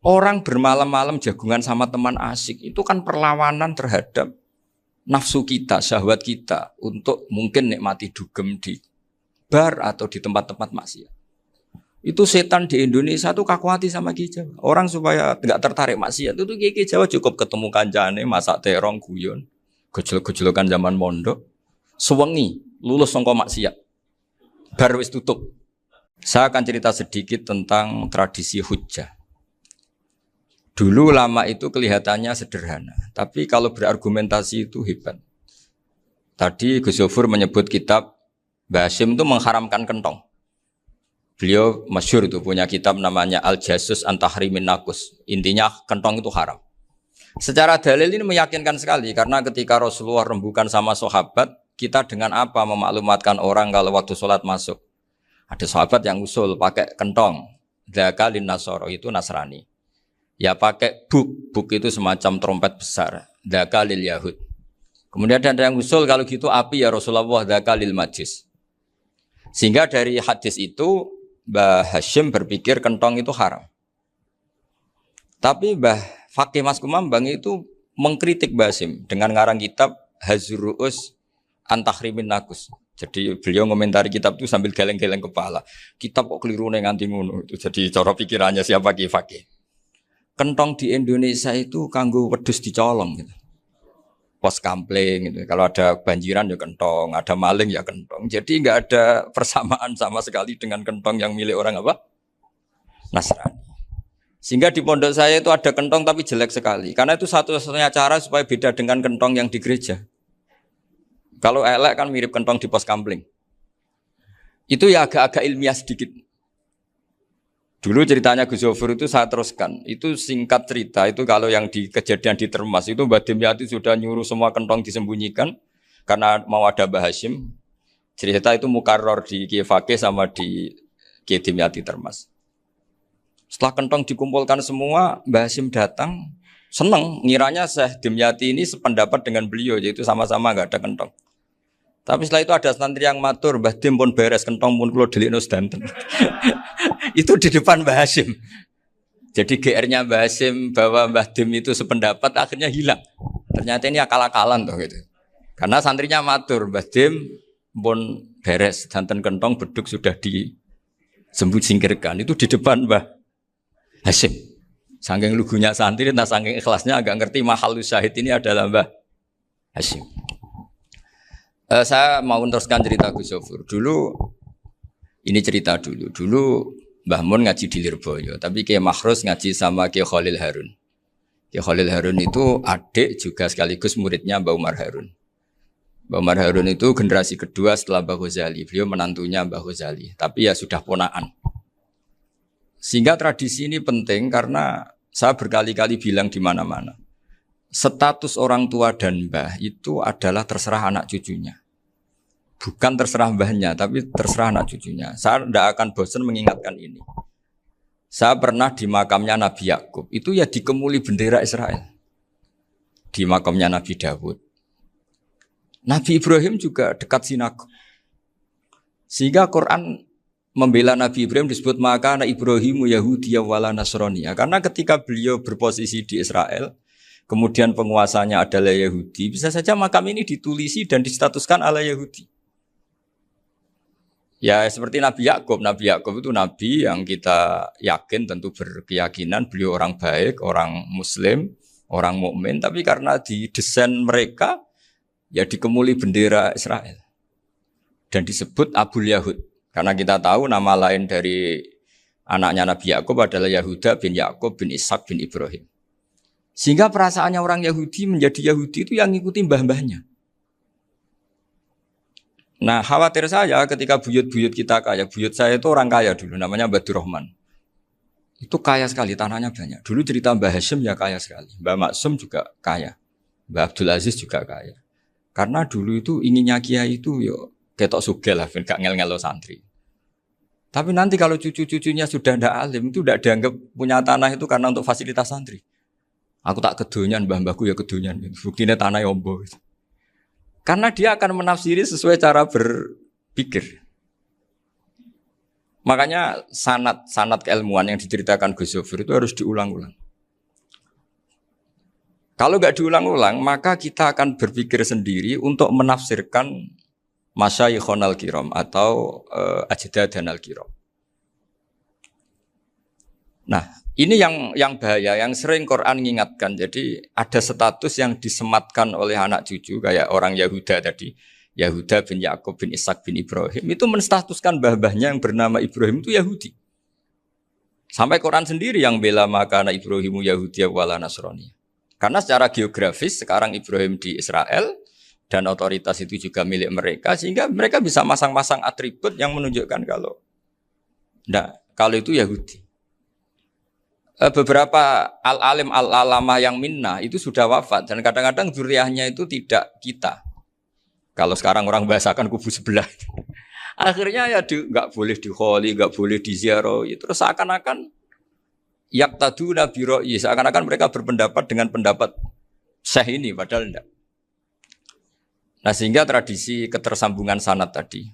Orang bermalam-malam jagungan sama teman asik itu kan perlawanan terhadap nafsu kita, syahwat kita untuk mungkin nikmati dugem di bar atau di tempat-tempat maksiat. Itu setan di Indonesia tuh kakuati sama Ki Jawa. Orang supaya tidak tertarik maksiat itu Ki Jawa cukup ketemu kancane masak terong guyon, gejol-gejolokan zaman mondok, sewengi lulus sangka maksiat. Bar wis tutup. Saya akan cerita sedikit tentang tradisi hujjah. Dulu lama itu kelihatannya sederhana, tapi kalau berargumentasi itu hebat. Tadi Gus Yofur menyebut kitab Mbah Hasyim itu mengharamkan kentong. Beliau masyhur itu punya kitab namanya Al-Jasus an Tahrimin Nakus. Intinya kentong itu haram. Secara dalil ini meyakinkan sekali karena ketika Rasulullah rembukan sama sahabat, kita dengan apa memaklumatkan orang kalau waktu sholat masuk. Ada sahabat yang usul pakai kentong. Dzaka lin nasara itu Nasrani. Ya pakai buk itu semacam trompet besar. Dzaka lil Yahud. Kemudian ada yang usul kalau gitu api ya Rasulullah dzaka lil Majus. Sehingga dari hadis itu Mbah Hasyim berpikir kentong itu haram. Tapi Mbah Fakih Mas Kumambang itu mengkritik Mbah Hasyim dengan ngarang kitab Hazruus an Tahrimin Nakus. Jadi beliau komentari kitab itu sambil geleng-geleng kepala. Kitab kok keliru nganti ngono itu. Jadi cara pikirannya siapa Ki Fakih. Kentong di Indonesia itu kanggo wedhus dicolong gitu. Pos kampling gitu. Kalau ada banjiran ya kentong, ada maling ya kentong. Jadi enggak ada persamaan sama sekali dengan kentong yang milik orang apa? Nasrani. Sehingga di pondok saya itu ada kentong tapi jelek sekali. Karena itu satu-satunya cara supaya beda dengan kentong yang di gereja. Kalau elek kan mirip kentong di pos kampling. Itu ya agak-agak ilmiah sedikit. Dulu ceritanya Gus Yofur itu saya teruskan. Itu singkat cerita, itu kalau yang di kejadian di Termas itu Mbah Dimyati sudah nyuruh semua kentong disembunyikan karena mau ada Mbah Hasyim. Cerita itu mukarrar di Kiai Fakih sama di Kiai Dimyati Termas. Setelah kentong dikumpulkan semua, Mbah Hasyim datang, senang, ngiranya Syekh Dimyati ini sependapat dengan beliau, yaitu sama-sama enggak ada kentong. Tapi setelah itu ada santri yang matur, Mbah Dim pun beres kentong pun kula delikno sedanten. Itu di depan Mbah Hasyim. Jadi GR-nya Mbah Hasyim bahwa Mbah Dim itu sependapat akhirnya hilang. Ternyata ini akal-akalan tuh gitu. Karena santrinya matur, Mbah Dim pun beres sedanten kentong beduk sudah disingkirkan. Itu di depan Mbah Hasyim. Saking lugunya santri, nah saking ikhlasnya agak ngerti mahalus syahid ini adalah Mbah Hasyim. Saya mau meneruskan cerita Gus Yofur. Dulu, ini cerita dulu. Dulu Mbah Mun ngaji di Lirboyo, tapi Kiai Makhrus ngaji sama Kiai Khalil Harun. Kiai Khalil Harun itu adik juga sekaligus muridnya Mbah Umar Harun. Mbah Umar Harun itu generasi kedua setelah Mbah Ghazali. Beliau menantunya Mbah Ghazali, tapi ya sudah ponaan. Sehingga tradisi ini penting karena saya berkali-kali bilang di mana-mana. Status orang tua dan mbah itu adalah terserah anak cucunya. Bukan terserah mbahnya, tapi terserah anak cucunya. Saya tidak akan bosan mengingatkan ini. Saya pernah di makamnya Nabi Yakub, itu ya dikemuli bendera Israel. Di makamnya Nabi Dawud. Nabi Ibrahim juga dekat sinagog. Sehingga Quran membela Nabi Ibrahim disebut maka anak Ibrahimu Yahudiyya wala Nasraniyya. Karena ketika beliau berposisi di Israel, kemudian penguasanya adalah Yahudi, bisa saja makam ini ditulisi dan distatuskan ala Yahudi. Ya seperti Nabi Yakub. Nabi Yakub itu nabi yang kita yakin tentu berkeyakinan beliau orang baik, orang muslim, orang mukmin, tapi karena di desain mereka ya dikemuli bendera Israel. Dan disebut Abul Yahud. Karena kita tahu nama lain dari anaknya Nabi Yakub adalah Yahuda bin Yakub bin Ishak bin Ibrahim. Sehingga perasaannya orang Yahudi menjadi Yahudi itu yang ngikuti mbah-mbahnya. Nah khawatir saya ketika buyut-buyut kita kaya. Buyut saya itu orang kaya dulu, namanya Mbah Durrahman. Itu kaya sekali, tanahnya banyak. Dulu cerita Mbah Hasyim ya kaya sekali. Mbah Maksum juga kaya. Mbah Abdul Aziz juga kaya. Karena dulu itu inginnya kiai itu yo ketok sugih lah, gak ngel-ngelo santri. Tapi nanti kalau cucu-cucunya sudah ndak alim, itu ndak dianggap punya tanah itu karena untuk fasilitas santri. Aku tak kedonyan, mbah-mbahku ya kedonyan. Buktinya tanah yombo. Karena dia akan menafsiri sesuai cara berpikir. Makanya sanad keilmuan yang diceritakan Gus Zofir itu harus diulang-ulang. Kalau nggak diulang-ulang, maka kita akan berpikir sendiri untuk menafsirkan masyayikhonal kiram atau ajdadanal kiram. Nah, ini yang bahaya, yang sering Quran mengingatkan. Jadi ada status yang disematkan oleh anak cucu kayak orang Yahuda tadi. Yahuda bin Yakub bin Ishak bin Ibrahim itu menstatuskan mbah-mbahnya yang bernama Ibrahim itu Yahudi. Sampai Quran sendiri yang bela makana Ibrahimu Yahudi wala Nasrani. Karena secara geografis sekarang Ibrahim di Israel dan otoritas itu juga milik mereka sehingga mereka bisa masang-masang atribut yang menunjukkan kalau itu Yahudi. Beberapa al-alim al-alamah yang minnah itu sudah wafat dan kadang-kadang zuriyahnya itu tidak kita. Kalau sekarang orang bahasakan kubu sebelah. Akhirnya ya nggak boleh dikholi, nggak boleh diziarah. Terus seakan-akan yaktaduna bi ra'yi, seakan-akan mereka berpendapat dengan pendapat syekh ini padahal enggak. Nah, sehingga tradisi ketersambungan sanad tadi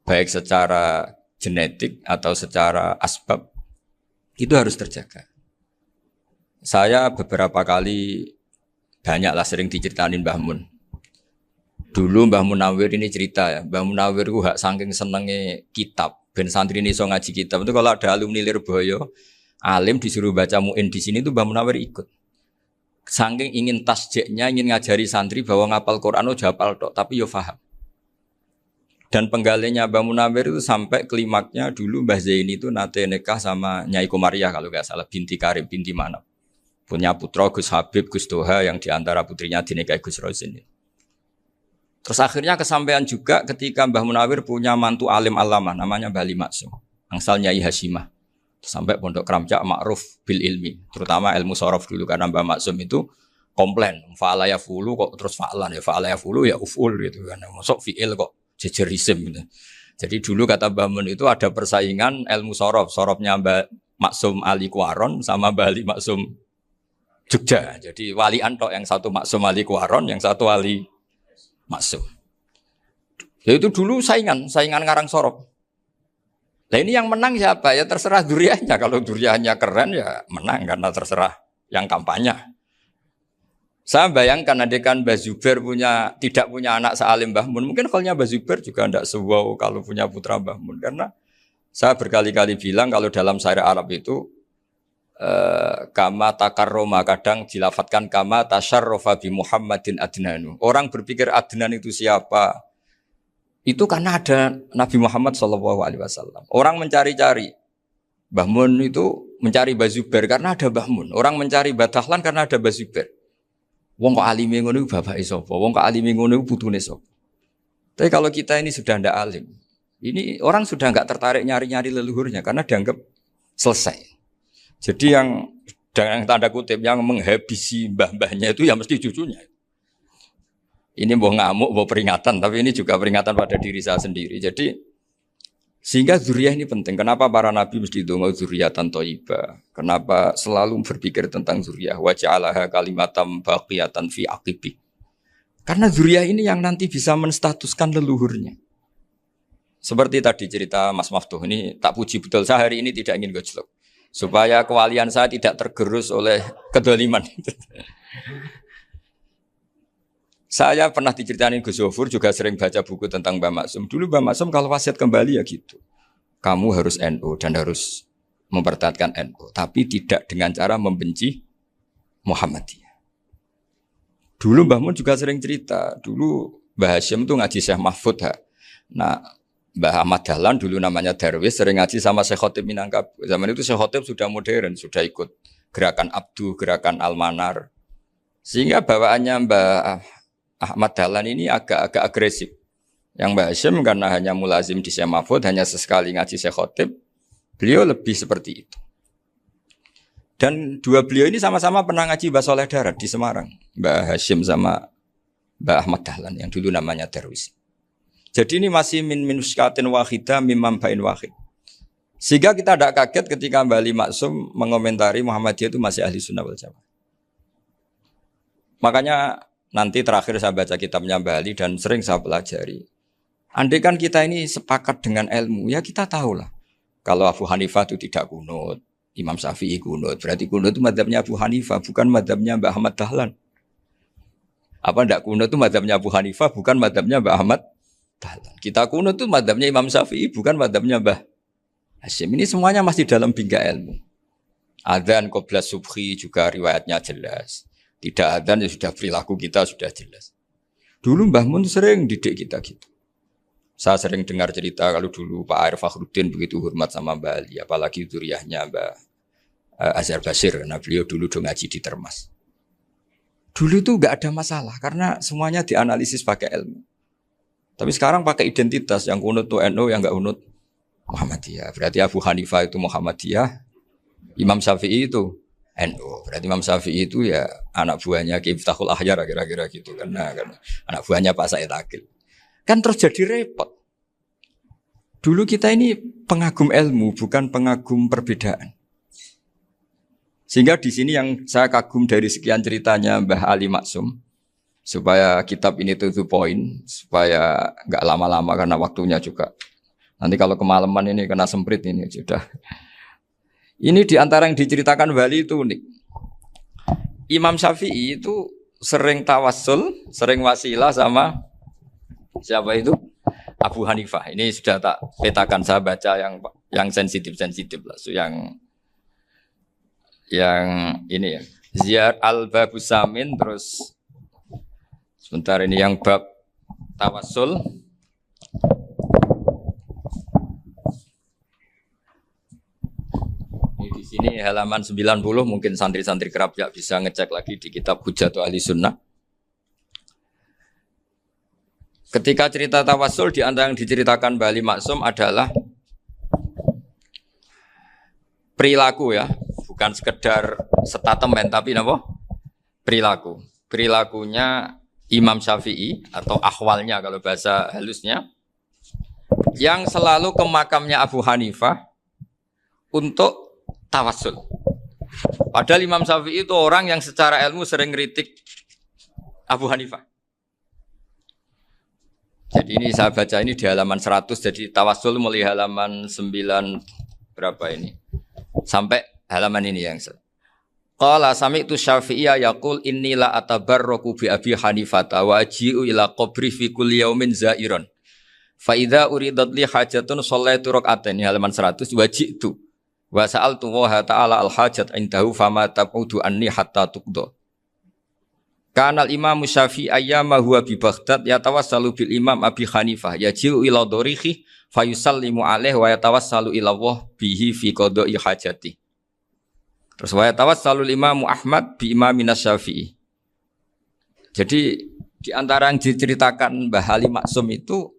baik secara genetik atau secara asbab itu harus terjaga. Saya beberapa kali banyaklah sering diceritain Mbah Mun. Dulu Mbah Munawir ini cerita ya, Mbah Munawir itu saking senenge kitab, ben santri ini so ngaji kitab. Itu kalau ada alumni Lirboyo, alim disuruh baca muin di sini itu Mbah Munawir ikut. Saking ingin tasjeknya, ingin ngajari santri bahwa ngapal Quran itu hafal tok, tapi yo paham. Dan penggalinya Mbah Munawir itu sampai klimaknya dulu Mbah Zaini itu nate nikah sama Nyai Komariah kalau nggak salah, binti Karim, binti Manap. Punya putra Gus Habib, Gus Toha yang diantara putrinya dinikahi Gus Rozin. Terus akhirnya kesampaian juga ketika Mbah Munawir punya mantu alim alama namanya Mbah Ali Maksum, angsal Nyai Hasyimah. Sampai Pondok Kramjak makruf bil ilmi, terutama ilmu sorof dulu karena Mbah Maksum itu komplain, fa'ala ya fulu kok terus fa'lan ya fa'ala ya fulu ya uful gitu kan. Masuk fi'il kok jejer isim gitu. Jadi dulu kata Mbah Mun itu ada persaingan ilmu sorof, sorofnya Mbah Maksum Ali Kuaron sama Mbah Ali Maksum Jogja. Jadi wali antok yang satu Maksum Ali Kuaron, yang satu Ali Maksum. Ya itu dulu saingan ngarang sorop. Nah ini yang menang siapa? Ya terserah duriannya. Kalau duriannya keren ya menang karena terserah yang kampanye. Saya bayangkan adekan Mbah Zubair tidak punya anak sealim Mbah Mun. Mungkin kalau Mbah Zubair juga tidak sewow kalau punya putra Mbah Mun. Karena saya berkali-kali bilang kalau dalam syair Arab itu kama takarroma kadang dilafatkan kama tasyarrafa bi Muhammadin adnanu. Orang berpikir Adnan itu siapa? Itu karena ada Nabi Muhammad SAW. Orang mencari-cari Mbah Mun itu mencari Mbah Zubair karena ada Mbah Mun. Orang mencari Mbah Dahlan karena ada Mbah Zubair. Wong kok alime ngono iku bapake sapa? Wong kok alime ngono iku putune sapa? Tapi kalau kita ini sudah ndak alim, ini orang sudah nggak tertarik nyari-nyari leluhurnya karena dianggap selesai. Jadi yang dengan tanda kutip yang menghabisi mbah-mbahnya itu ya mesti cucunya. Ini mau ngamuk, mau peringatan, tapi ini juga peringatan pada diri saya sendiri. Jadi sehingga zuriyah ini penting. Kenapa para nabi mesti donga zuriyatan thayyibah? Kenapa selalu berpikir tentang zuriyah? Wa ja'alaha kalimatam baqiyatan fi aqibi. Karena zuriyah ini yang nanti bisa menstatuskan leluhurnya. Seperti tadi cerita Mas Maftuh ini tak puji betul. Saya hari ini tidak ingin gojlok. Supaya kewalian saya tidak tergerus oleh kedoliman. Saya pernah diceritain Gus Zofur juga sering baca buku tentang Mbah Maksum. Dulu Mbah Maksum kalau wasiat kembali ya gitu. Kamu harus NU dan harus mempertahankan NU. Tapi tidak dengan cara membenci Muhammadiyah. Dulu Mbah Mun juga sering cerita. Dulu Mbah Hasyim itu ngaji Syekh Mahfud. Nah, Mbah Ahmad Dahlan dulu namanya Darwis sering ngaji sama Syekh Khotib Minangkabau. Zaman itu Syekh Khotib sudah modern, sudah ikut gerakan Abdu, gerakan Almanar. Sehingga bawaannya Mbah Ahmad Dahlan ini agak agresif. Yang Mbah Hasyim karena hanya mulazim di Syekh Mahfud, hanya sesekali ngaji Syekh Khotib, beliau lebih seperti itu. Dan dua beliau ini sama-sama pernah ngaji Mbah Soleh Darat di Semarang. Mbah Hasyim sama Mbah Ahmad Dahlan yang dulu namanya Darwis. Jadi ini masih min muskatin wahidah mimam bain wahid. Sehingga kita tidak kaget ketika Mbah Ali Maksum mengomentari Muhammadiyah itu masih ahli sunnah wal jamaah. Makanya nanti terakhir saya baca kitabnya Mbah Ali dan sering saya pelajari. Andai kan kita ini sepakat dengan ilmu, ya kita tahulah Kalau Abu Hanifah itu tidak kunut, Imam Syafi'i kunut. Berarti kunut itu madzhabnya Abu Hanifah, bukan madzhabnya Mbah Ahmad Dahlan. Apa ndak kunut itu madzhabnya Abu Hanifah, bukan madzhabnya Mbah Ahmad Dahlan. Kita kunut itu madzhabnya Imam Syafi'i, bukan madzhabnya Mbah Hasyim. Ini semuanya masih dalam bingkai ilmu. Adzan qabla subhi juga riwayatnya jelas. Tidak adzan ya sudah perilaku kita sudah jelas. Dulu Mbah Mun sering didik kita gitu. Saya sering dengar cerita kalau dulu Pak Arif Fakhruddin begitu hormat sama Mbah Ali, apalagi zuriyahnya Mbah Azhar Basir, karena beliau dulu do ngaji di Termas. Dulu itu enggak ada masalah karena semuanya dianalisis pakai ilmu. Tapi sekarang pakai identitas, yang kunut tuh NU, yang enggak kunut Muhammadiyah. Berarti Abu Hanifah itu Muhammadiyah, Imam Syafi'i itu NU. Berarti Imam Syafi'i itu ya anak buahnya Ki Miftahul Ahyar kira-kira gitu kan anak buahnya Pak Said Akil. Kan terus jadi repot. Dulu kita ini pengagum ilmu, bukan pengagum perbedaan. Sehingga di sini yang saya kagum dari sekian ceritanya Mbah Ali Maksum, supaya kitab ini to the point, supaya nggak lama-lama karena waktunya juga. Nanti kalau kemalaman ini kena semprit ini sudah. Ini diantara yang diceritakan Bali itu unik. Imam Syafi'i itu sering tawassul, sering wasilah sama siapa itu? Abu Hanifah. Ini sudah tak petakan, saya baca yang sensitif lah. So, yang ini ya. Ziyar al-Babus Samin, terus sebentar ini yang bab tawassul. Ini di sini halaman 90, mungkin santri-santri kerap ya bisa ngecek lagi di kitab Hujatul Ahli Sunnah. Ketika cerita tawassul, di antara yang diceritakan Mbah Ali Maksum adalah perilaku ya, bukan sekedar statement tapi apa? Perilaku. Perilakunya Imam Syafi'i atau ahwalnya kalau bahasa halusnya, yang selalu ke makamnya Abu Hanifah untuk tawassul. Padahal Imam Syafi'i itu orang yang secara ilmu sering kritik Abu Hanifah. Jadi ini saya baca ini di halaman 100, jadi tawassul mulai halaman 9 berapa ini? Sampai halaman ini yang Qala sami'tu Syafi'iyya yaqul inni la atabarraku bi Abi Hanifah wa aji'u ila qabri fi kulli yaumin za'iran. Fa idza uridat li hajatun shallaitu rak'atain, halaman 100, waji'tu wa sa'altu wa ta'ala al hajat indahu fama tab'udu anni hatta tuqda. Kanal Imam Syafi'i ayyama huwa bi Baghdad yatawassalu bil Imam Abi Hanifah yaji'u ila dorihi fayusallimu alaihi wa yatawassalu ila Allah bihi fi qada'i hajati. Terus wa yatawassalu Imam Ahmad bi Imamina Syafi'i. Jadi di antara yang diceritakan Mbah Ali Maksum itu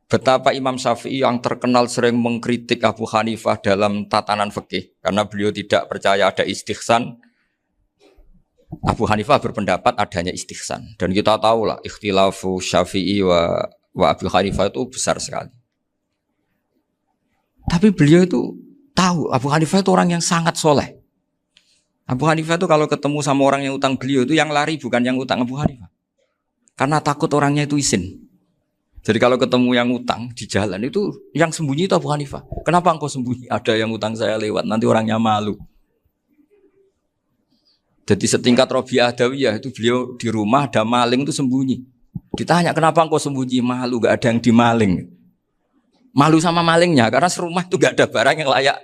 betapa Imam Syafi'i yang terkenal sering mengkritik Abu Hanifah dalam tatanan fikih karena beliau tidak percaya ada istihsan. Abu Hanifah berpendapat adanya istihsan, dan kita tahu lah ikhtilafu Syafi'i wa Abu Hanifah itu besar sekali. Tapi beliau itu tahu Abu Hanifah itu orang yang sangat soleh. Abu Hanifah itu kalau ketemu sama orang yang utang beliau itu yang lari bukan yang utang Abu Hanifah, karena takut orangnya itu izin. Jadi kalau ketemu yang utang di jalan itu yang sembunyi itu Abu Hanifah. Kenapa engkau sembunyi? Ada yang utang saya lewat, nanti orangnya malu. Jadi setingkat Robi'ah Adawiyah itu beliau di rumah ada maling itu sembunyi. Ditanya kenapa engkau sembunyi? Malu, gak ada yang dimaling. Malu sama malingnya karena serumah itu gak ada barang yang layak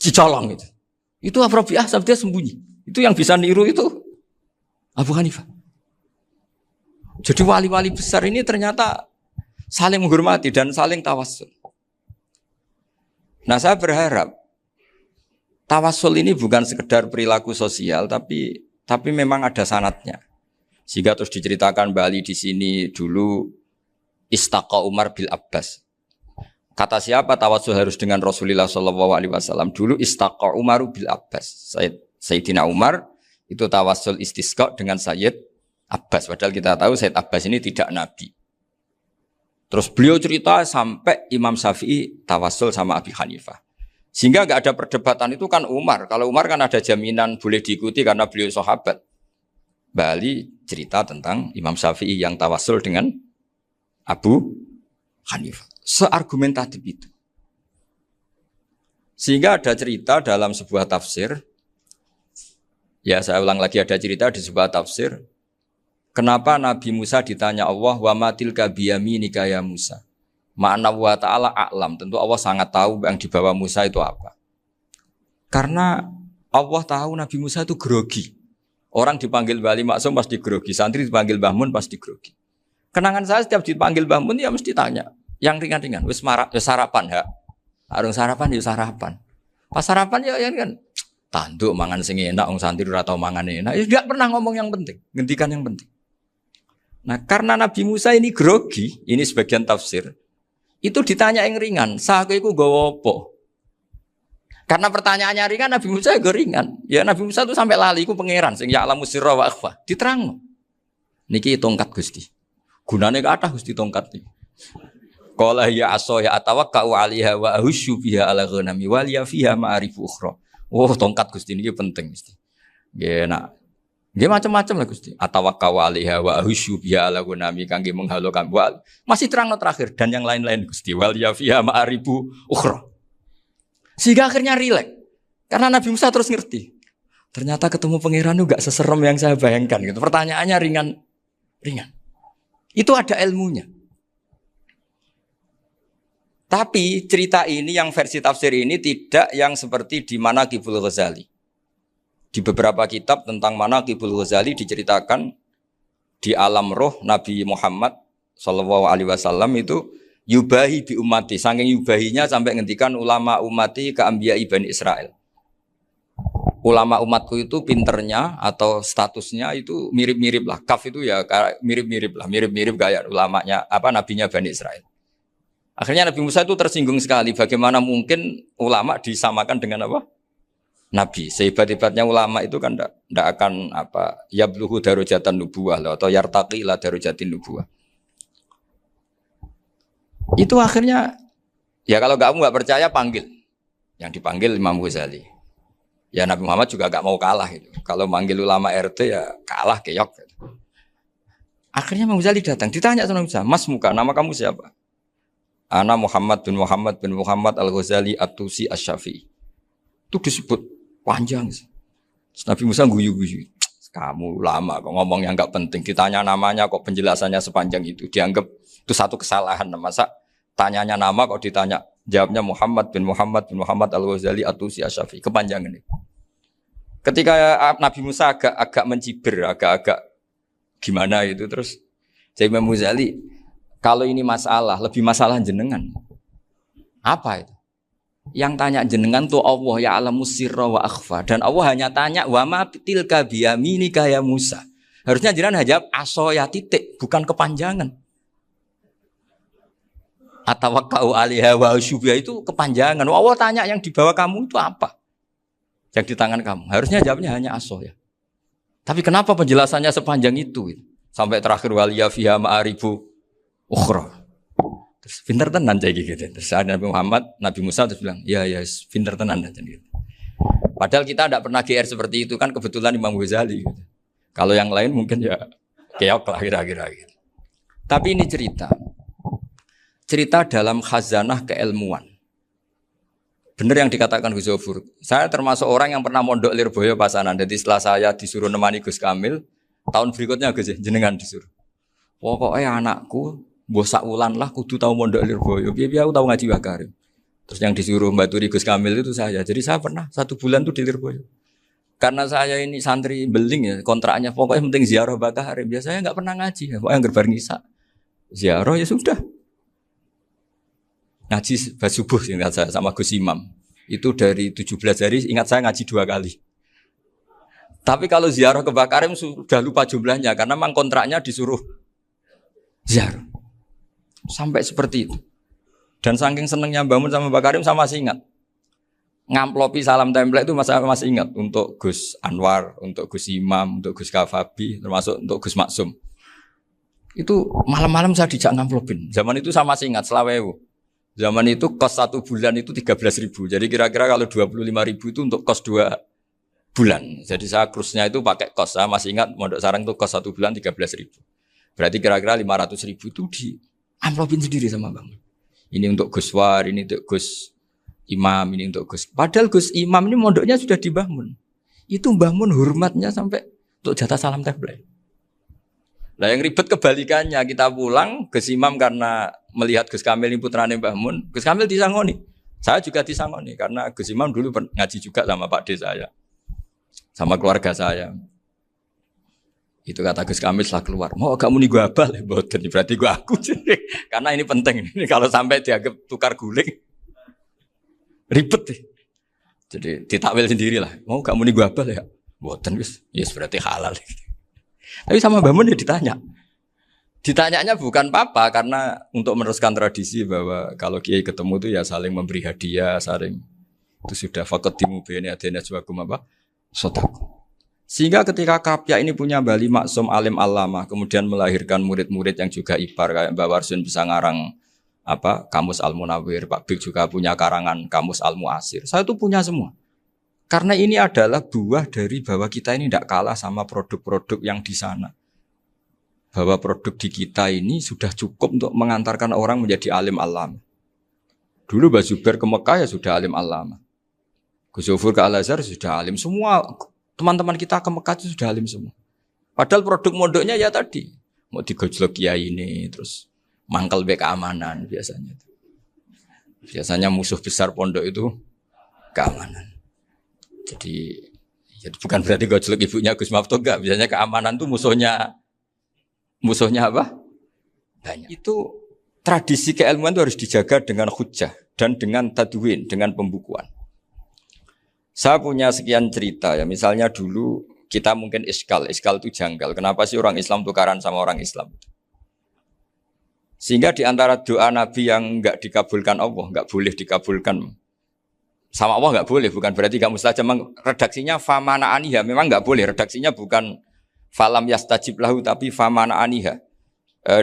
dicolong itu. Itu Robi'ah dia sembunyi. Itu yang bisa niru itu Abu Hanifah. Jadi wali-wali besar ini ternyata saling menghormati dan saling tawassul. Nah saya berharap tawassul ini bukan sekedar perilaku sosial, tapi memang ada sanadnya. Sehingga terus diceritakan Bali di sini dulu istaqa Umar bil Abbas. Kata siapa tawassul harus dengan Rasulullah SAW? Dulu istaqa Umar bil Abbas. Sayyidina Umar itu tawassul istisqa dengan Sayyid Abbas. Padahal kita tahu Sayyid Abbas ini tidak nabi. Terus beliau cerita sampai Imam Syafi'i tawassul sama Abi Hanifah. Sehingga nggak ada perdebatan itu kan Umar. Kalau Umar kan ada jaminan boleh diikuti karena beliau sahabat. Bali cerita tentang Imam Syafi'i yang tawassul dengan Abu Hanifah. Seargumentatif itu. Sehingga ada cerita dalam sebuah tafsir, ya saya ulang lagi, ada cerita di sebuah tafsir, kenapa Nabi Musa ditanya Allah, wa matil kabiyaminika ya Musa. Makna wa ta'ala a'lam, tentu Allah sangat tahu yang di bawah Musa itu apa. Karena Allah tahu Nabi Musa itu grogi. Orang dipanggil Wali Maksum pasti grogi, santri dipanggil Mbah Mun pasti grogi. Kenangan saya setiap dipanggil Mbah Mun ya mesti tanya, yang ringan-ringan, wis sarapan ya. Arung sarapan ya sarapan. Pas sarapan ya kan tanduk mangan sing enak, wong santri ora tau mangan enak. Ya enggak pernah ngomong yang penting, ngendikan yang penting. Nah, karena Nabi Musa ini grogi, ini sebagian tafsir. Itu ditanya yang ringan, saku iku nggawa apa? Karena pertanyaannya ringan, Nabi Musa juga ringan. Ya Nabi Musa itu sampai lali, iku pangeran sing ya'lamu sirra wa akhfa. Diterangno. Niki tongkat Gusti. Gunane kathah Gusti tongkat iki. Qala ya aso ya atawakkau 'alaiha wa ahusyu biha 'ala ghanami wal ya fiha ma'arifu ukhra. Oh, tongkat Gusti niki penting mesti. Nggih nak. Nggih macam-macam lah Gusti. Atawakkau 'alaiha wa ahusyu biha 'ala ghanami kangge menghalo kambal. Masih terangno terakhir dan yang lain-lain Gusti. Wal ya fiha ma'arifu ukhra. Sehingga akhirnya rileks. Karena Nabi Musa terus ngerti. Ternyata ketemu pangeran itu gak seserem yang saya bayangkan gitu. Pertanyaannya ringan. Itu ada ilmunya. Tapi cerita ini yang versi tafsir ini tidak yang seperti di Manaqibul Ghazali. Di beberapa kitab tentang Manaqibul Ghazali diceritakan di alam roh Nabi Muhammad SAW itu yubahi bi ummati, saking yubahinya sampai ngendikan ulama ummati ke anbiya'i Bani Israel. Ulama umatku itu pinternya atau statusnya itu mirip-mirip lah. Kaf itu ya mirip-mirip lah, mirip-mirip kayak ulamanya nabinya Bani Israel. Akhirnya Nabi Musa itu tersinggung sekali. Bagaimana mungkin ulama disamakan dengan apa? Nabi. Sehebat-hebatnya ulama itu kan tidak akan yabluhu darajatan nubuwah atau yartaqi ila darajatin nubuwah. Itu akhirnya, ya kalau kamu nggak percaya panggil. Yang dipanggil Imam Ghazali. Ya Nabi Muhammad juga nggak mau kalah itu. Kalau manggil ulama RT ya kalah keok. Gitu. Akhirnya Imam Ghazali datang, ditanya sama Musa, Mas Muka, nama kamu siapa? Ana Muhammad bin Muhammad Al-Ghazali At-Tusi Asy-Syafi'i. Itu disebut panjang. Nabi Musa guyu-guyu. Kamu lama kok ngomong yang nggak penting. Ditanya namanya kok penjelasannya sepanjang itu. Dianggap itu satu kesalahan. Masa tanyanya nama kok ditanya. Jawabnya Muhammad bin Muhammad Al-Ghazali At-Tusi Asy-Syafi'i. Kepanjangan itu. Ketika Nabi Musa agak mencibir, agak gimana itu. Terus saya Imam Ghazali, kalau ini masalah, lebih masalah jenengan. Apa itu? Yang tanya jenengan tuh Allah ya alamu sirra wa akhfa. Dan Allah hanya tanya wa ma tilka biyaminika ya Musa. Harusnya jenengan jawab aso ya titik, bukan kepanjangan. Atawakkau 'alaiha wa syubha itu kepanjangan. Allah tanya yang di bawah kamu itu apa? Yang di tangan kamu. Harusnya jawabnya hanya aso ya. Tapi kenapa penjelasannya sepanjang itu? Sampai terakhir waliya fiha ma'arifu ukhra. Terus pinter tenan kayak gitu. Terus ada Nabi Musa terus bilang, ya pinter tenan gitu. Padahal kita tidak pernah GR seperti itu kan kebetulan Imam Ghazali gitu. Kalau yang lain mungkin ya keok lah kira-kira gitu. Tapi ini cerita dalam khazanah keilmuan. Benar yang dikatakan Gus Zofur. Saya termasuk orang yang pernah mondok Lirboyo Pasanan. Jadi setelah saya disuruh nemani Gus Kamil, tahun berikutnya Gus jenengan disuruh. Pokoknya anakku bosak ulan lah kudu tahu mondok Lirboyo. Biar aku tahu ngaji Wakarim. Terus yang disuruh Mbaturi Gus Kamil itu saya. Jadi saya pernah 1 bulan tuh di Lirboyo. Karena saya ini santri beling ya, kontraknya pokoknya penting ziarah Bakarim. Biasanya nggak pernah ngaji. Pokoknya gerbar ngisa. Ziarah ya sudah. Ngaji subuh ingat saya sama Gus Imam. Itu dari 17 hari ingat saya ngaji 2 kali. Tapi kalau ziarah ke Bakarim sudah lupa jumlahnya karena memang kontraknya disuruh ziarah. Sampai seperti itu. Dan saking senengnya bangun sama Bakarim saya masih ingat. Ngamplopi salam template itu masih ingat untuk Gus Anwar, untuk Gus Imam, untuk Gus Kafabi, termasuk untuk Gus Maksum. Itu malam-malam saya dijak ngamplopin. Zaman itu saya masih ingat selawewu. Zaman itu kos 1 bulan itu 13.000. Jadi kira-kira kalau 25.000 itu untuk kos 2 bulan. Jadi saya krusnya itu pakai kos. Saya masih ingat Mondok Sarang itu kos 1 bulan 13.000. Berarti kira-kira 500.000 itu di amplopin sendiri sama Bang. Ini untuk Gus War, ini untuk Gus imam ini untuk Gus. Padahal Gus Imam ini mondoknya sudah di Mbah Mun. Itu Mbah Mun hormatnya sampai untuk jatah salam tabligh. Nah yang ribet kebalikannya, kita pulang Gus Imam karena melihat Gus Kamil ini putrane Mbah Mun, Gus Kamil disangoni. Saya juga disangoni karena Gus Imam dulu ngaji juga sama Pak D saya. Sama keluarga saya. Itu kata Gus Kamil setelah keluar, mau agak muni gua abal, boten berarti gua aku. Karena ini penting. Ini kalau sampai dianggap tukar guling, ribet deh. Jadi ditakwil sendiri lah. Mau gak muni gua abal ya, boten wis, yes berarti halal. Tapi sama Mbah Mun ya ditanya. Ditanyanya bukan apa karena untuk meneruskan tradisi bahwa kalau kiai ketemu itu ya saling memberi hadiah, saling itu sudah faqaddimu baina adana juwakum apa? Sedekah. Sehingga ketika Kapya ini punya Bali Maksum alim alama, kemudian melahirkan murid-murid yang juga ipar kayak Mbak Warsun bisa ngarang apa Kamus Al-Munawwir, Pak Bik juga punya karangan Kamus Al-Mu'asir. Saya itu punya semua. Karena ini adalah buah dari bahwa kita ini tidak kalah sama produk-produk yang di sana. Bahwa produk di kita ini sudah cukup untuk mengantarkan orang menjadi alim alama. Dulu Mbak Zubair ke Mekah ya sudah alim alama. Gus Zufur ke Al-Azhar sudah alim semua. Teman-teman kita ke Mekah itu sudah alim semua. Padahal produk mondoknya ya tadi. Mau digojlok kiai ini, terus mangkel be keamanan biasanya. Biasanya musuh besar pondok itu keamanan. Jadi bukan berarti gojlok ibunya Gus Maftuh enggak. Biasanya keamanan itu musuhnya apa? Banyak. Itu tradisi keilmuan itu harus dijaga dengan hujjah dan dengan tadwin, dengan pembukuan. Saya punya sekian cerita ya, misalnya dulu kita mungkin iskal itu janggal. Kenapa sih orang Islam tukaran sama orang Islam? Sehingga di antara doa Nabi yang enggak dikabulkan Allah, enggak boleh dikabulkan sama Allah enggak boleh, bukan berarti enggak mustajab. Redaksinya famana aniha, memang enggak boleh. Redaksinya bukan falam yastajib lahu tapi famana aniha.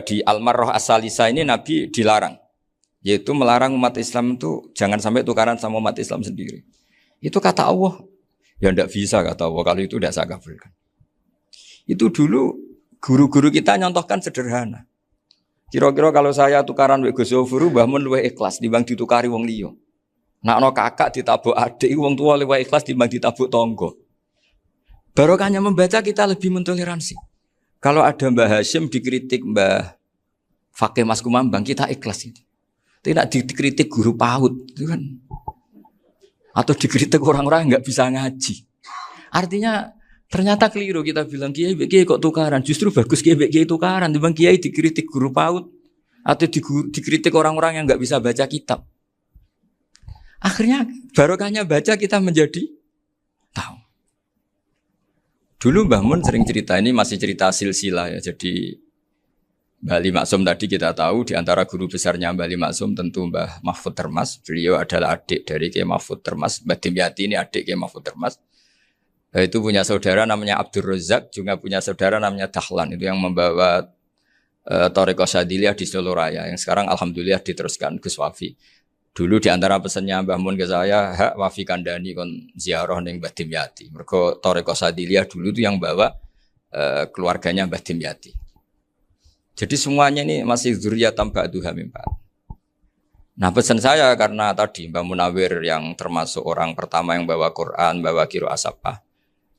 Di Al-Marrah As-Salisa ini Nabi dilarang, yaitu melarang umat Islam itu jangan sampai tukaran sama umat Islam sendiri. Itu kata Allah, ya tidak bisa kata Allah, kalau itu tidak saya kabulkan. Itu dulu guru-guru kita nyontohkan sederhana. Kira-kira kalau saya tukaran wek Gus Zofuru, Mbah Mun luwih ikhlas dibanding ditukari wong liya. Nak ana kakak ditabuk adik, wong tua luwih ikhlas dibanding ditabuk tangga. Barokahnya membaca kita lebih mentoleransi. Kalau ada Mbah Hashim dikritik Mbah Fakih Mas Kumambang, kita ikhlas itu. Tidak dikritik guru PAUD, itu kan. Atau dikritik orang-orang yang nggak bisa ngaji. Artinya ternyata keliru kita bilang kiai kok tukaran. Justru bagus kiai tukaran. Dibanding kiai dikritik guru PAUD atau dikritik orang-orang yang nggak bisa baca kitab. Akhirnya barokahnya baca kita menjadi tahu. Dulu Mbah Mun sering cerita, ini masih cerita silsilah ya. Jadi Bali Maksum tadi kita tahu di antara guru besarnya Bali Maksum tentu Mbah Mahfud Termas. Beliau adalah adik dari Kiai Mahfud Termas. Mbah Dimyati ini adik Kiai Mahfud Termas. Itu punya saudara namanya Abdur Razak, juga punya saudara namanya Dahlan. Itu yang membawa Thariqah Syadiliyah di Solo Raya. Yang sekarang alhamdulillah diteruskan Gus Wafi. Dulu di antara pesannya Mbah Mun ke saya, hak Wafi Kandani kon ziarah ning Mbah Dimyati. Mergo Thariqah Syadiliyah dulu itu yang bawa keluarganya Mbah Dimyati. Jadi semuanya ini masih dzurriyyatan ba'duha min ba'd. Nah pesan saya karena tadi Mbah Munawwir yang termasuk orang pertama yang bawa Quran, bawa qiraah sab'ah.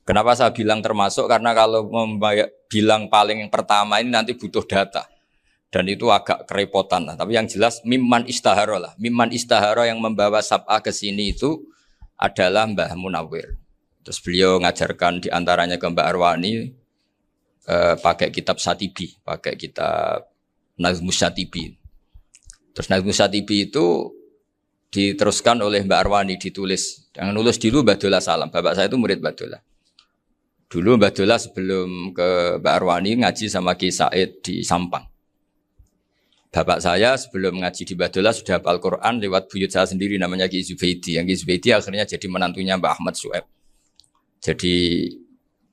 Kenapa saya bilang termasuk? Karena kalau bilang paling pertama ini nanti butuh data. Dan itu agak kerepotan lah. Tapi yang jelas mimman istahara lah. Mimman istahara yang membawa sab'ah ke sini itu adalah Mbah Munawwir. Terus beliau ngajarkan diantaranya ke Mbak Arwani, pakai kitab Satibi, pakai kitab Nazmus Satibi. Terus Nazmus Satibi itu diteruskan oleh Mbak Arwani, ditulis. Yang nulis dulu Mbak Dola Salam. Bapak saya itu murid Mbak Dola. Dulu Mbak Dola sebelum ke Mbak Arwani ngaji sama Ki Said di Sampang. Bapak saya sebelum ngaji di Mbak Dola sudah hafal Quran lewat buyut saya sendiri namanya Ki Zubaidi. Yang Ki Zubaidi akhirnya jadi menantunya Mbak Ahmad Su'eb. Jadi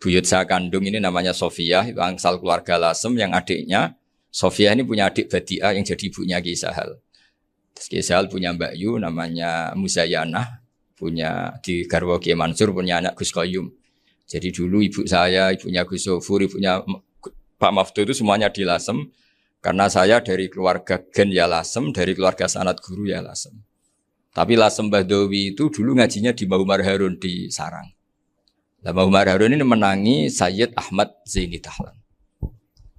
buyut saya kandung ini namanya Sofia, itu angsal keluarga Lasem yang adiknya. Sofia ini punya adik Badi'ah yang jadi ibunya Ki Sahal. Terus Ki Sahal punya Mbak Yu namanya Muzayanah, punya di Garwo Ki Mansur punya anak Gus Qayyum. Jadi dulu ibu saya, ibunya Gus Sofur, ibunya Pak Maftu itu semuanya di Lasem. Karena saya dari keluarga Gen ya Lasem, dari keluarga sanad guru ya Lasem. Tapi Lasem Bahdawi itu dulu ngajinya di Mbah Umar Harun di Sarang. Nah, Mbah Umar Harun ini menangi Sayyid Ahmad Zaini Dahlan.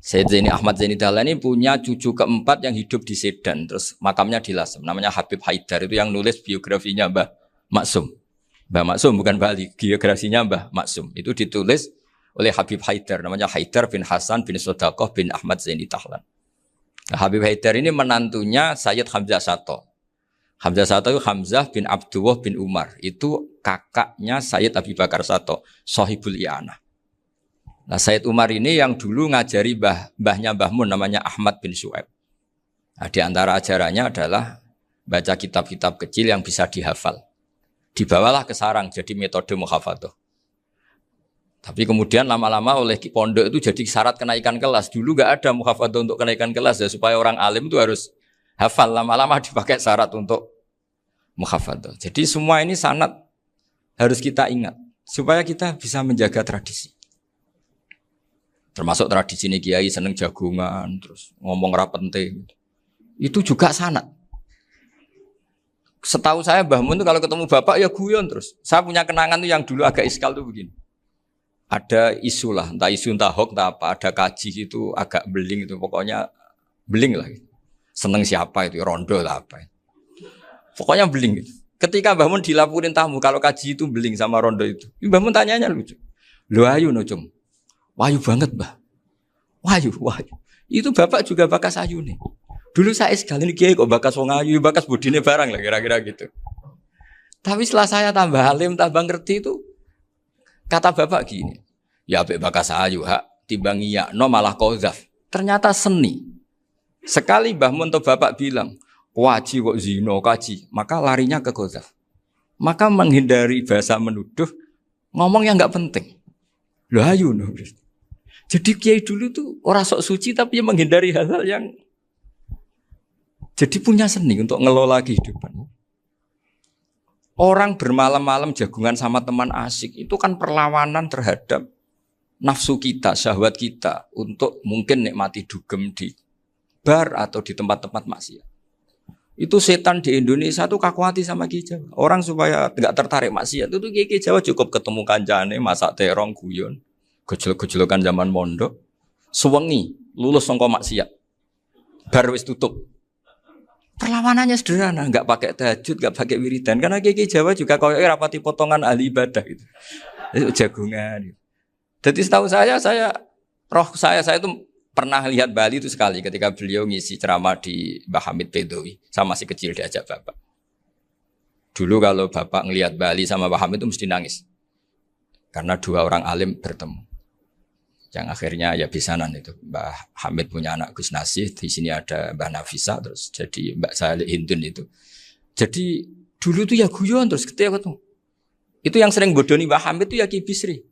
Sayyid Zaini Ahmad Zaini Dahlan ini punya cucu keempat yang hidup di Sedan. Terus makamnya di Lasem. Namanya Habib Haidar. Itu yang nulis biografinya Mbah Maksum. Mbah Maksum bukan Bali. Biografinya Mbah Maksum. Itu ditulis oleh Habib Haidar. Namanya Haidar bin Hasan bin Sodaqoh bin Ahmad Zaini Dahlan. Nah, Habib Haidar ini menantunya Sayyid Hamzah Sato. Hamzah Sato itu Hamzah bin Abdullah bin Umar. Itu kakaknya Sayyid Abi Bakar Sato, Sohibul I'anah. Nah, Sayyid Umar ini yang dulu ngajari mbahnya Mbah Mun namanya Ahmad bin Su'aib. Nah, di antara ajarannya adalah baca kitab-kitab kecil yang bisa dihafal. Dibawalah ke sarang jadi metode muhafadzah. Tapi kemudian lama-lama oleh pondok itu jadi syarat kenaikan kelas. Dulu gak ada muhafadzah untuk kenaikan kelas ya, supaya orang alim itu harus hafal. Lama-lama dipakai syarat untuk muhafadzah. Jadi semua ini sanad harus kita ingat supaya kita bisa menjaga tradisi. Termasuk tradisi ini kiai seneng jagungan, terus ngomong ra penting. Itu juga sanad. Setahu saya Mbah Mun itu kalau ketemu bapak ya guyon terus. Saya punya kenangan tuh yang dulu agak iskal tuh begini. Ada isu lah, entah isu entah hoax entah apa, ada kaji itu agak beling itu, pokoknya beling lah. Seneng siapa itu, rondo lah apa. Pokoknya beling gitu. Ketika Mbah Mun dilaporin tamu kalau kaji itu beling sama rondo itu. Mbah Mun tanyanya lucu. Lho ayu no cum. Wahyu banget, Mbah. Wahyu. Itu bapak juga bakas ayu nih. Dulu saya sekali ini kiai kok bakas wong ayu, bakas budine barang lah kira-kira gitu. Tapi setelah saya tambah alim, tambah ngerti itu kata bapak gini. Ya apik bakas ayu hak timbang iya no malah qadzaf. Ternyata seni. Sekali Mbah Mun atau bapak bilang, "Waji kok zina kaji," maka larinya ke qadzaf. Maka menghindari bahasa menuduh, ngomong yang enggak penting. Lho ayu no. Jadi kiai dulu tuh orang sok suci tapi menghindari hal-hal yang jadi punya seni untuk ngelola kehidupan. Orang bermalam-malam jagungan sama teman asik itu kan perlawanan terhadap nafsu kita, syahwat kita untuk mungkin nikmati dugem di bar atau di tempat-tempat maksiat. Itu setan di Indonesia tuh kakuati sama Ki Jawa. Orang supaya tidak tertarik maksiat itu Ki Jawa cukup ketemu kancane masak terong guyon, gejol-gejolokan zaman mondok, suwengi lulus sangka maksiat. Bar wis tutup. Perlawanannya sederhana, enggak pakai tahajud, enggak pakai wiridan karena Ki Jawa juga koyoke rapati potongan ahli ibadah gitu. Itu jagungan. Jadi setahu saya itu pernah lihat Bali itu sekali ketika beliau ngisi ceramah di Mbah Hamid Bedowi. Saya masih kecil diajak bapak. Dulu kalau bapak ngelihat Bali sama Mbah Hamid itu mesti nangis. Karena dua orang alim bertemu. Yang akhirnya ya bisanan itu. Mbah Hamid punya anak Gus Nasih, di sini ada Mbah Nafisa, terus jadi Mbak Salih Hindun itu. Jadi dulu itu ya guyon terus ketika ketemu. Itu yang sering bodoni Mbah Hamid itu ya Ki Bisri.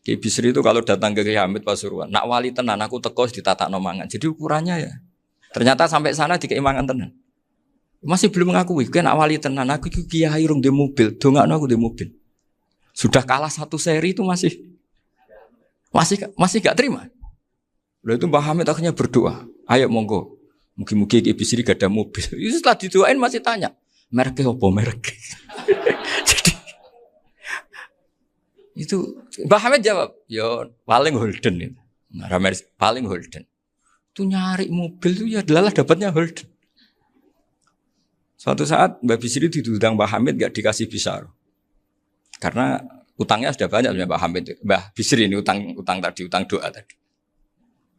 Ki Bisri itu kalau datang ke Ki Hamid Pasuruan, nak wali tenan aku teko ditata nomangan. Jadi ukurannya ya. Ternyata sampai sana dikeimangan tenan. Masih belum mengakui, kan nak wali tenan aku kiai rung di mobil, dongakno aku di mobil. Sudah kalah satu seri itu masih gak terima. Lalu itu Mbah Hamid akhirnya berdoa, ayo monggo, mungkin-mungkin Ki Bisri gak ada mobil. Itu setelah didoain masih tanya, mereknya apa merek? Jadi itu Mbah Hamid jawab, yo paling Holden itu, paling Holden. Itu nyari mobil itu ya adalah dapatnya Holden. Suatu saat Mbah Bisri diundang Mbah Hamid gak dikasih bisar, karena utangnya sudah banyak Mbah Hamid, Mbah Bisri ini utang doa tadi.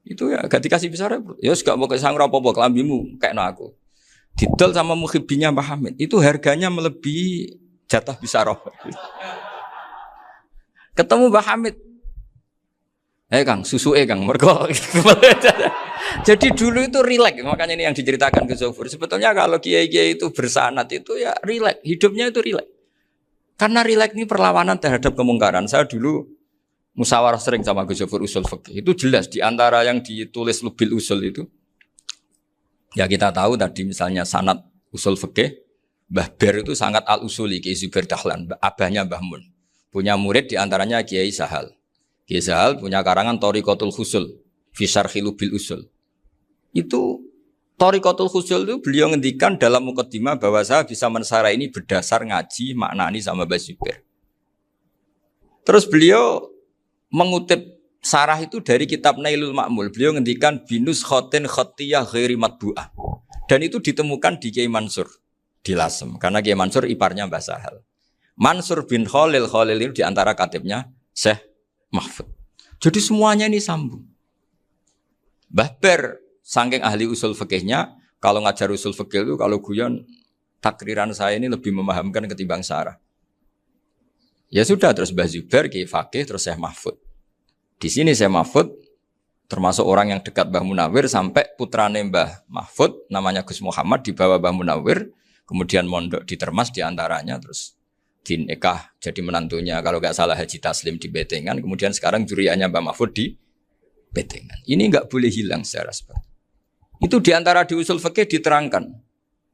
Itu ya gak dikasih besar ya gak mau kesang apa-apa kelambimu kayak aku. Didol sama muhibbinya Mbah Hamid. Itu harganya melebihi jatah bisaroh. Ketemu Mbah Hamid. Kang, susu Kang, mergo. Jadi dulu itu rileks, makanya ini yang diceritakan ke Zofur. Sebetulnya kalau kiai-kiai itu bersanad itu ya rileks, hidupnya itu rileks. Karena rileks ini perlawanan terhadap kemungkaran. Saya dulu musyawarah sering sama Gus Zofur usul fikih. Itu jelas di antara yang ditulis Lubil Usul itu. Ya kita tahu tadi misalnya sanad usul fikih, Mbah Ber itu sangat al-usuli Kiai Zubair Dahlan, abahnya Mbah Mun. Punya murid di antaranya Kiai Sahal. Kiai Sahal punya karangan Thariqatul Husul fi Syarhi Lubil Usul. Itu Thariqatul Husul itu beliau ngendikan dalam mukaddimah bahwa saya bisa mensyarah ini berdasar ngaji maknani sama Mbah Zubair. Terus beliau mengutip sarah itu dari kitab Nailul Ma'mul. Beliau ngendikan binus khotin khotiyah ghairi matbu'ah. Dan itu ditemukan di Kiai Mansur di Lasem. Karena Kiai Mansur iparnya Mbah Sahal. Mansur bin Khalil itu diantara katibnya Syekh Mahfud. Jadi semuanya ini sambung. Mbah Ber saking ahli usul fikihnya, kalau ngajar usul fikih itu kalau guyon takriran saya ini lebih memahamkan ketimbang sarah. Ya sudah, terus Mbah Zubair Kiai Fakih, terus Syekh Mahfud. Di sini Syekh Mahfud termasuk orang yang dekat Mbah Munawir sampai putrane Mbah Mahfud namanya Gus Muhammad dibawa Mbah Munawir, kemudian mondok di Termas diantaranya, terus dinikah jadi menantunya kalau nggak salah Haji Taslim di Betengan, kemudian sekarang juriannya Mbah Mahfud di Betengan. Ini nggak boleh hilang secara seperti itu. Diantara di usul fikih diterangkan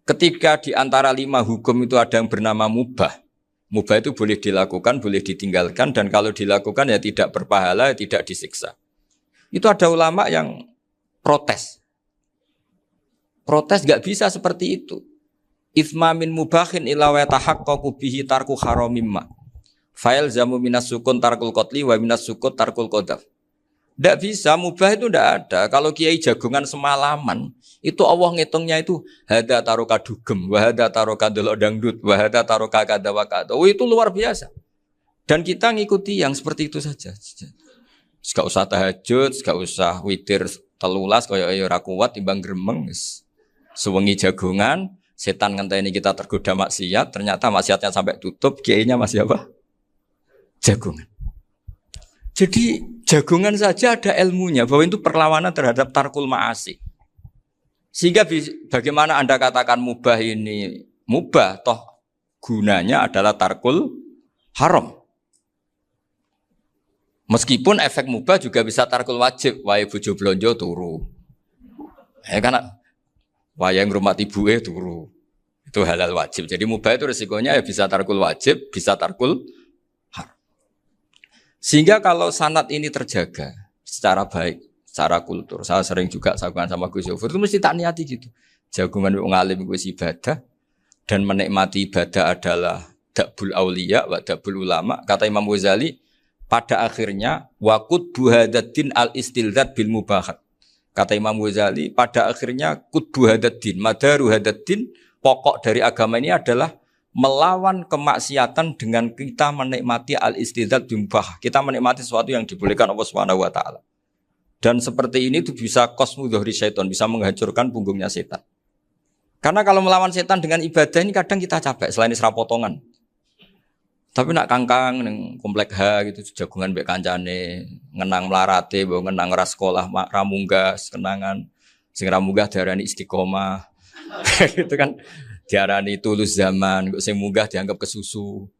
ketika diantara 5 hukum itu ada yang bernama mubah. Mubah itu boleh dilakukan, boleh ditinggalkan, dan kalau dilakukan ya tidak berpahala, tidak disiksa. Itu ada ulama yang protes. Protes nggak bisa seperti itu. Ithma min mubahin illa wa tahaqqaqu bihi tarku haramimma. Fa'il zamu minas sukun tarkul qatli wa minas sukut tarkul qadaf. Tidak bisa, mubah itu tidak ada. Kalau kiai jagungan semalaman, itu Allah ngitungnya itu hada taroka dugem, wahada taroka delok dangdut, wahada taroka kada wakada. Oh, itu luar biasa. Dan kita ngikuti yang seperti itu saja. Gak usah tahajud, gak usah witir telulas, kaya ora kuat timbang gremeng. Sewengi jagungan, setan ngenteni kita tergoda maksiat, ternyata maksiatnya sampai tutup, kiainya masih apa? Jagungan. Jadi jagungan saja ada ilmunya bahwa itu perlawanan terhadap tarkul ma'asi. Sehingga bagaimana Anda katakan mubah ini mubah, toh gunanya adalah tarkul haram. Meskipun efek mubah juga bisa tarkul wajib, wae bojo blonjo turu. Karena wae ngrumat ibuke turu. Itu halal wajib. Jadi mubah itu resikonya ya bisa tarkul wajib, bisa tarkul haram. Sehingga kalau sanad ini terjaga secara baik, secara kultur, saya sering juga sakuan sama Gus Yofur, itu mesti tak niati gitu. Jagungan wong alim kuwi ibadah dan menikmati ibadah adalah dabul auliya wa dabul ulama. Kata Imam Ghazali, pada akhirnya waqud buhadatin al-istilzat bil mubahat. Kata Imam Ghazali, pada akhirnya qutbu hadaddin, madaru hadaddin, pokok dari agama ini adalah melawan kemaksiatan dengan kita menikmati al-istidzat bimubah. Kita menikmati sesuatu yang dibolehkan Allah Subhanahu wa taala. Dan seperti ini itu bisa qasmu dhuhri syaitan, bisa menghancurkan punggungnya setan. Karena kalau melawan setan dengan ibadah ini kadang kita capek selain isra potongan. Tapi nak kangkang ning komplek H gitu jagungan mbek kancane, ngenang melarate, mbok ngenang ra sekolah ramunggah, kenangan sing ramunggah diarani istiqomah. Gitu kan. Diarani tulus zaman, kok sing munggah dianggap kesusu.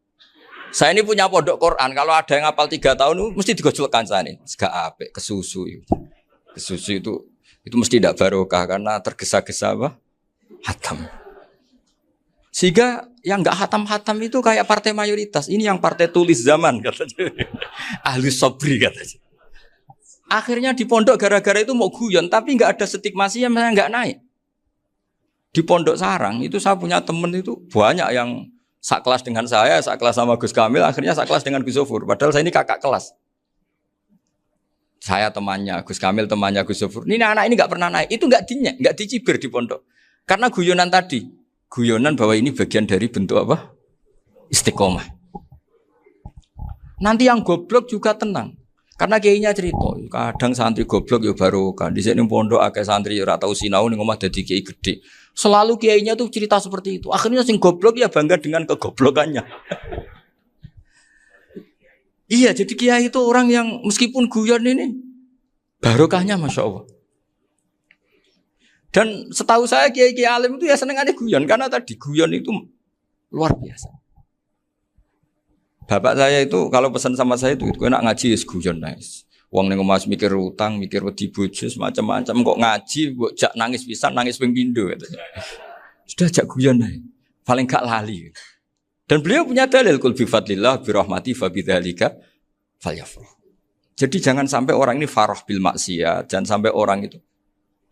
Saya ini punya pondok Quran, kalau ada yang hafal 3 tahun mesti digojlok kancane. Gak apik kesusu itu. Kesusu itu mesti tidak barokah karena tergesa-gesa apa? Hatam. Sehingga yang enggak hatam-hatam itu kayak partai mayoritas. Ini yang partai tulis zaman katanya. Ahli sobri katanya. Akhirnya di pondok gara-gara itu mau guyon, tapi enggak ada stigmasi yang enggak naik. Di Pondok Sarang itu saya punya teman itu banyak yang sekelas dengan saya, sekelas sama Gus Kamil, akhirnya sekelas dengan Gus Zofur. Padahal saya ini kakak kelas. Saya temannya, Gus Kamil temannya Gus Zofur. Ini anak ini nggak pernah naik, itu nggak dicibir di pondok. Karena guyonan tadi, guyonan bahwa ini bagian dari bentuk apa? Istiqomah. Nanti yang goblok juga tenang. Karena kiainya cerita, kadang santri goblok ya barokah. Di sini pondok akeh santri ora tau sinau ning omah dadi kiai gede. Selalu kiainya tuh cerita seperti itu. Akhirnya sing goblok ya bangga dengan kegoblokannya. Iya, jadi kiai itu orang yang meskipun guyon ini barokahnya Masya Allah. Dan setahu saya kiai-kiai alim itu ya senengannya guyon karena tadi guyon itu luar biasa. Bapak saya itu kalau pesan sama saya itu enak ngaji is guyon nice. Wong ning omah mikir utang, mikir wedi bojo macam-macam kok ngaji mbok jak nangis pisan, nangis ping pindho katanya. Sudah jak guyon ae. Paling gak lali. Dan beliau punya dalil kul bi fadlillah bi rahmati fa bidzalika falyafrah. Jadi jangan sampai orang ini farah bil maksiat, jangan sampai orang itu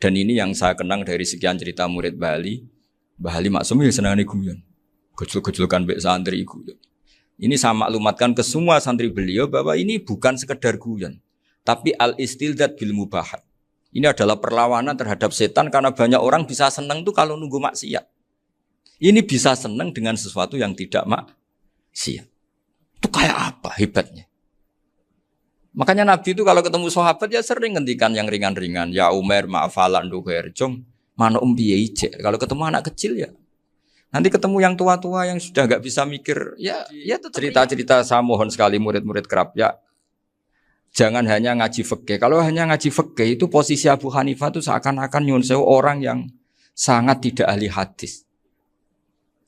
Dan ini yang saya kenang dari sekian cerita murid Bali. Mbah Ali Maksum ya senangane guyon. Gojol-gojolkan mbek santri guyon. Ini saya maklumatkan ke semua santri beliau bahwa ini bukan sekedar guyon, tapi al-istildad bil mubahat. Ini adalah perlawanan terhadap setan karena banyak orang bisa senang tuh kalau nunggu maksiat. Ini bisa senang dengan sesuatu yang tidak maksiat. Itu kayak apa hebatnya? Makanya Nabi itu kalau ketemu sahabat ya sering ngendikan yang ringan-ringan. Ya Umar ma'afalan duher jong. Mana piye ijek. Kalau ketemu anak kecil ya. Nanti ketemu yang tua-tua yang sudah enggak bisa mikir. Ya cerita-cerita saya mohon sekali murid-murid kerap ya. Jangan hanya ngaji fikih. Kalau hanya ngaji fikih itu posisi Abu Hanifah itu seakan-akan nyun sewu orang yang sangat tidak ahli hadis.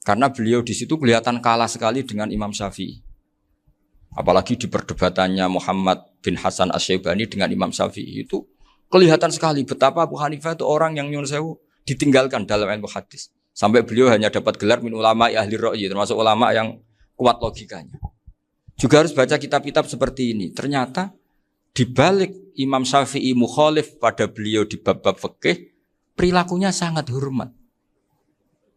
Karena beliau di situ kelihatan kalah sekali dengan Imam Syafi'i. Apalagi di perdebatannya Muhammad bin Hasan Asy-Syaibani dengan Imam Syafi'i itu kelihatan sekali betapa Abu Hanifah itu orang yang nyun sewu ditinggalkan dalam ilmu hadis. Sampai beliau hanya dapat gelar min ulama ahli ra'yi, termasuk ulama yang kuat logikanya. Juga harus baca kitab-kitab seperti ini. Ternyata di balik Imam Syafi'i mukhalif pada beliau di bab-bab fikih, perilakunya sangat hormat.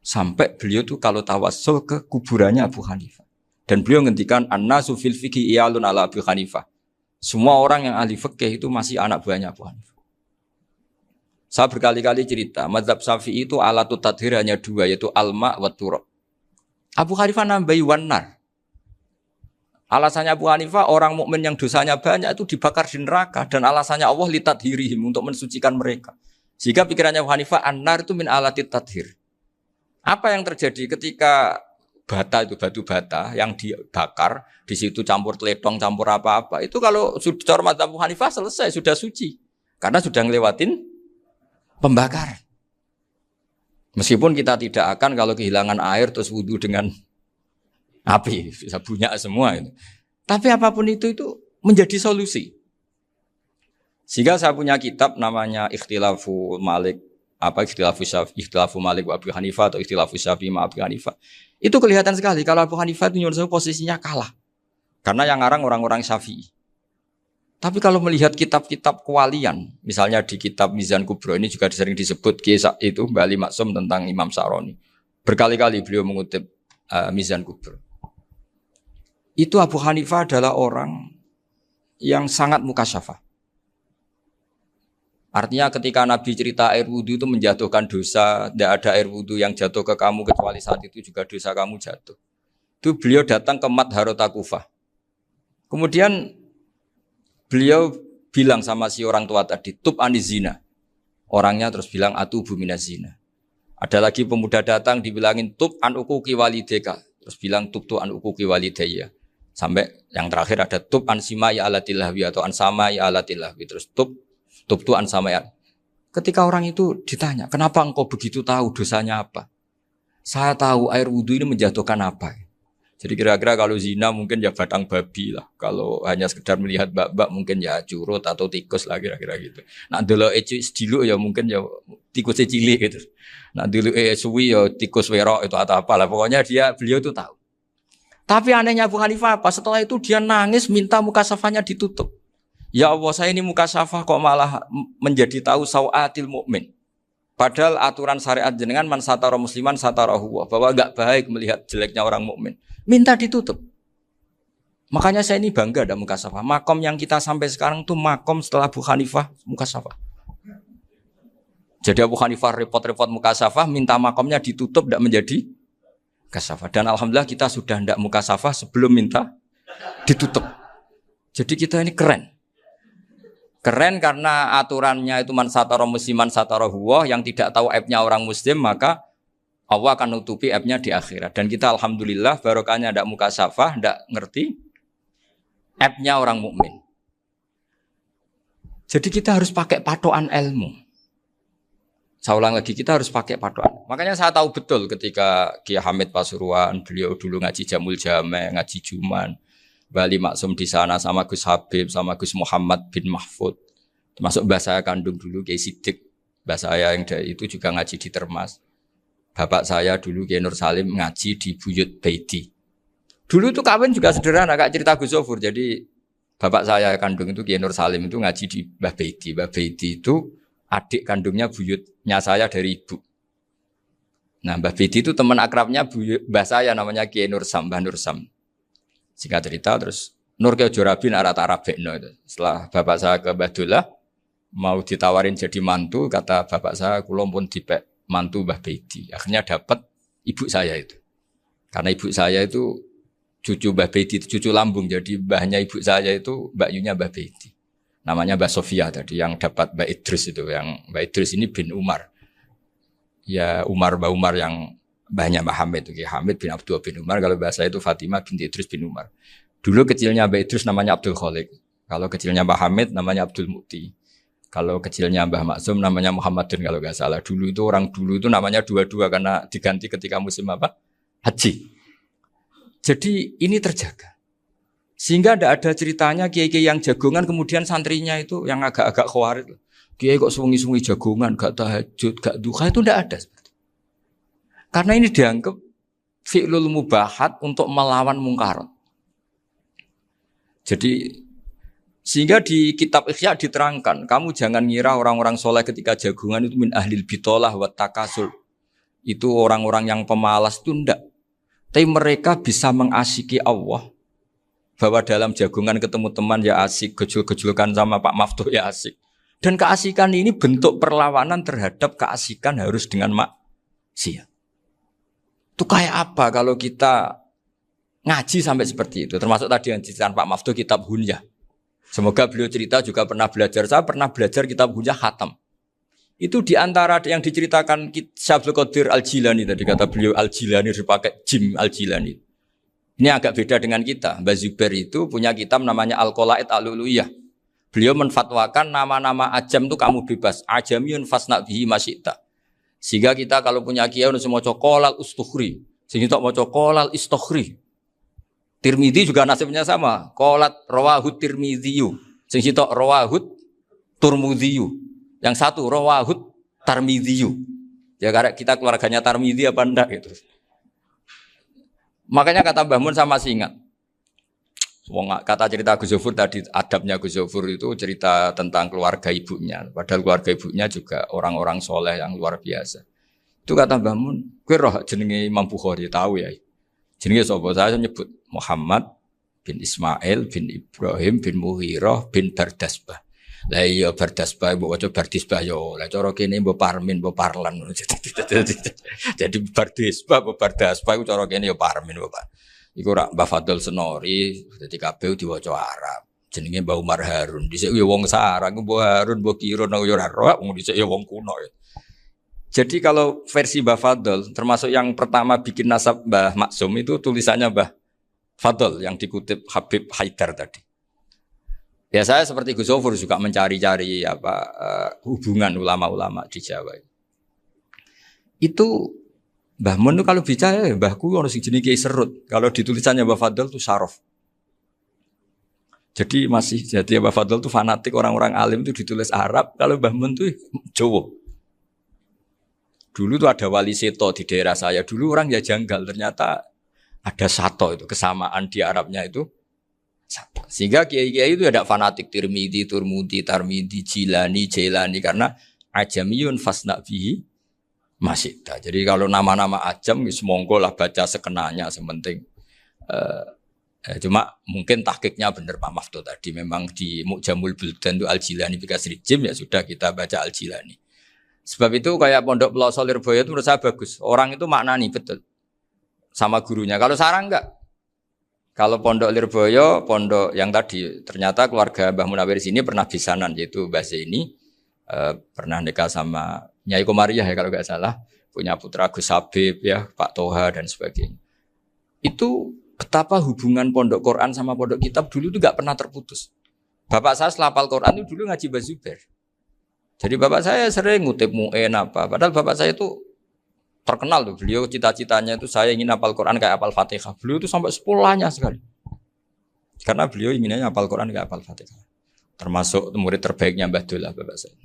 Sampai beliau tuh kalau tawassul ke kuburannya Abu Hanifah. Dan beliau ngendikan an-nasu fil fiqhi iyalun ala Abu Hanifah. Semua orang yang ahli fikih itu masih anak buahnya Abu Hanifah. Saya berkali-kali cerita, mazhab Syafi'i itu alatut tadhir hanya dua, yaitu alma wa turab. Abu Hanifah nambahi wanar. Alasannya Abu Hanifah, orang mukmin yang dosanya banyak itu dibakar di neraka. Dan alasannya Allah litadhirihim, untuk mensucikan mereka. Sehingga pikirannya Abu Hanifah, an-nar itu min alatit tadhir. Apa yang terjadi ketika bata itu batu bata yang dibakar, di situ campur teletong, campur apa-apa. Itu kalau sudah mazhab Abu Hanifah selesai, sudah suci. Karena sudah ngelewatin pembakaran. Meskipun kita tidak akan kalau kehilangan air terus wudu dengan api, bisa bunyak semua itu. Tapi apapun itu menjadi solusi. Sehingga saya punya kitab namanya Ikhtilafu Malik, Ikhtilafu Malik wa Abu Hanifah atau Ikhtilafu Syafi'i ma Abu Hanifah. Itu kelihatan sekali kalau Abu Hanifah itu nyuruh posisinya kalah. Karena yang ngarang orang-orang Syafi'i. Tapi kalau melihat kitab-kitab kewalian, misalnya di kitab Mizan Kubro ini juga sering disebut kisah itu Mbah Ali Maksum tentang Imam Sa'roni. Berkali-kali beliau mengutip Mizan Kubro. Itu Abu Hanifah adalah orang yang sangat mukasyafah. Artinya ketika Nabi cerita air wudu itu menjatuhkan dosa, tidak ada air wudu yang jatuh ke kamu kecuali saat itu juga dosa kamu jatuh. Itu beliau datang ke Madharota Kufah. Kemudian beliau bilang sama si orang tua tadi, tub anizina. Orangnya terus bilang atubu minazina. Ada lagi pemuda datang dibilangin tub an ukuki walideka. Terus bilang tub tu an ukuki walidaya. Sampai yang terakhir ada tub an simai alatilahwi atau an samai alatilahwi. Terus tub tu an samai. Ketika orang itu ditanya, kenapa engkau begitu tahu dosanya apa? Saya tahu air wudu ini menjatuhkan apa. Jadi kira-kira kalau zina mungkin ya batang babi lah. Kalau hanya sekedar melihat bak-bak mungkin ya curut atau tikus lah kira-kira gitu. Nah dulu sediluk ya mungkin ya tikusnya cilik gitu. Nah dulu suwi ya tikus werok itu atau apalah. Pokoknya beliau itu tahu. Tapi anehnya Abu Hanifah apa? Setelah itu dia nangis minta mukasafahnya ditutup. Ya Allah saya ini mukasafah kok malah menjadi tahu sawatil mukmin. Padahal aturan syariat jenengan man satara musliman satarahu bahwa enggak baik melihat jeleknya orang mukmin. Minta ditutup. Makanya saya ini bangga ada mukasafah. Makom yang kita sampai sekarang tuh makom setelah Abu Hanifah mukasafah. Jadi Abu Hanifah repot-repot mukasafah, minta makomnya ditutup tidak menjadi mukasafah. Dan alhamdulillah kita sudah tidak mukasafah sebelum minta ditutup. Jadi kita ini keren. Keren karena aturannya itu man satara musliman satara huwa, yang tidak tahu aibnya orang muslim maka Allah akan nutupi aibnya di akhirat. Dan kita alhamdulillah barokahnya tidak mukasafah, tidak ngerti aibnya orang mukmin. Jadi kita harus pakai patokan ilmu. Saya ulang lagi, kita harus pakai patokan. Makanya saya tahu betul ketika Kiai Hamid Pasuruan, beliau dulu ngaji Jamul Jame, ngaji Juman, Mbah Ali Maksum di sana sama Gus Habib, sama Gus Muhammad bin Mahfud. Termasuk mbah saya kandung dulu Kiai Sidik. Mbah saya yang dari itu juga ngaji di Termas. Bapak saya dulu Kiai Nur Salim ngaji di Buyut Baiti. Dulu itu kawin juga sederhana, kayak cerita Gus Zofur. Jadi bapak saya kandung itu Kiai Nur Salim itu ngaji di Mbah Baiti. Mbah Baiti itu adik kandungnya buyutnya saya dari ibu. Nah, Mbah Bedi itu teman akrabnya mbah saya namanya Kiai Nursam, Mbah Nursam. Singkat cerita terus Nur Kiai Jorabi arah Arabekno itu. Setelah bapak saya ke Mbah Dullah mau ditawarin jadi mantu, kata bapak saya kula pun dipek mantu Mbah Bedi. Akhirnya dapat ibu saya itu. Karena ibu saya itu cucu Mbah Bedi, cucu lambung. Jadi mbahnya ibu saya itu Mbak Yunya Mbah Bedi. Namanya Mbah Sofia tadi yang dapat Mbah Idris itu. Yang Mbah Idris ini bin Umar. Ya Mbah Umar yang mbahnya Mbah Hamid itu. Hamid bin Abdul bin Umar. Kalau bahasa itu Fatimah binti Idris bin Umar. Dulu kecilnya Mbah Idris namanya Abdul Khalik. Kalau kecilnya Mbah Hamid namanya Abdul Mukti. Kalau kecilnya Mbah Maksum namanya Muhammadun kalau nggak salah. Dulu itu orang dulu itu namanya dua-dua karena diganti ketika musim apa? Haji. Jadi ini terjaga. Sehingga tidak ada ceritanya kiai-kiai yang jagongan kemudian santrinya itu yang agak-agak khawarit. Kiai kok sungi-sungi jagongan, gak tahajud, gak duha, itu tidak ada. Karena ini dianggap fi'lul mubahat untuk melawan mungkar. Jadi sehingga di kitab Ihya diterangkan, kamu jangan ngira orang-orang soleh ketika jagungan itu min ahlil bitolah wa takasul. Itu orang-orang yang pemalas itu enggak. Tapi mereka bisa mengasyiki Allah. Bahwa dalam jagungan ketemu teman ya asik, gejul-gejulkan sama Pak Maftuh ya asik. Dan keasikan ini bentuk perlawanan terhadap keasikan harus dengan maksiat. Itu kayak apa kalau kita ngaji sampai seperti itu. Termasuk tadi yang diceritakan Pak Maftuh kitab Hunyah. Semoga beliau cerita juga pernah belajar. Saya pernah belajar kitab Hunyah khatam. Itu diantara yang diceritakan Syabdul Qadir Al-Jilani. Tadi kata beliau Al-Jilani dipakai Jim Al-Jilani. Ini agak beda dengan kita. Mbah Zubair itu punya kitab namanya Al-Qolaid Al-Uluyah. Beliau menfatwakan nama-nama ajam itu kamu bebas. Ajamiyun fasna' bihi masyita. Sehingga kita kalau punya kiai harus mau qolal ustukhri. Sehingga mau qolal istukhri. Tirmidzi juga nasibnya sama. Qolat rawahut Tirmidziyu. Sing sitok rawahut Turmudziyu. Yang satu rawahut Tarmidziyu. Ya karena kita keluarganya Tarmidzi apa enggak gitu. Makanya kata Mbah Mun sama masih ingat. Kata cerita Gus Zofur tadi, adabnya Gus Zofur itu cerita tentang keluarga ibunya. Padahal keluarga ibunya juga orang-orang soleh yang luar biasa. Itu kata Mbah Mun, kowe roh jenenge Imam Bukhari tahu ya. Jenenge sapa? Saya nyebut Muhammad bin Ismail bin Ibrahim bin Mughirah bin Bardasbah. Lah iya Bardasbah mbok waca Bardisbah yo. Lah cara kene mbok Parmin mbok Parlan. Jadi Bardisbah mbok Bardasbah iku cara kene yo Parmin mbok. Iku rak Mbah Fadl Senori, dadi kabeh diwaca Arab. Jenenge Mbah Umar Harun. Dhisik yo wong Sarang, Mbah Harun, Mbah Kiro nang yo ora roh, dhisik yo wong kuno ya. Jadi kalau versi Mbah Fadl, termasuk yang pertama bikin nasab Mbah Maksum itu tulisannya Mbah Fadl yang dikutip Habib Haidar tadi. Ya saya seperti Gus Zofur juga mencari-cari hubungan ulama-ulama di Jawa. Itu Mbah Mun itu kalau bicara mbahku ono sing jenenge Kiai Serut. Kalau ditulisannya Mbah Fadl itu Sarof. Jadi Mbah Fadl itu fanatik orang-orang alim itu ditulis Arab, kalau Mbah Mun itu Jawa. Dulu tuh ada wali seto di daerah saya. Dulu orang ya janggal, ternyata ada sato itu kesamaan di Arabnya itu. Sato. Sehingga kiai-kiai itu ada fanatik Tirmidzi, Turmudi, Tarmidi, Jilani, Jailani karena ajamiyun fasna bihi masyita. Jadi kalau nama-nama ajam monggo lah baca sekenanya sementing. Cuma mungkin tahqiqnya benar Pak Maftuh tadi. Memang di Mu'jamul Buldan itu Al-Jilani Bikasri Jim ya sudah kita baca Al-Jilani. Sebab itu kayak Pondok Pelosok Lirboyo itu menurut saya bagus. Orang itu maknani betul sama gurunya. Kalau Sarang enggak. Kalau Pondok Lirboyo, pondok yang tadi ternyata keluarga Mbah Munawir sini pernah bisanan yaitu Mbah Zaini pernah nikah sama Nyai Komariah ya kalau enggak salah, punya putra Gus Habib ya, Pak Toha dan sebagainya. Itu betapa hubungan pondok Quran sama pondok kitab dulu itu enggak pernah terputus. Bapak saya setelah hafal Quran itu dulu ngaji Mbah Zubair. Jadi bapak saya sering ngutip mu'en apa. Padahal bapak saya itu terkenal tuh. Beliau cita-citanya itu saya ingin hafal Quran kayak hafal Fatihah. Beliau itu sampai sepulahnya sekali. Karena beliau inginnya hafal Quran kayak hafal Fatihah. Termasuk murid terbaiknya Mbah Dullah bapak saya.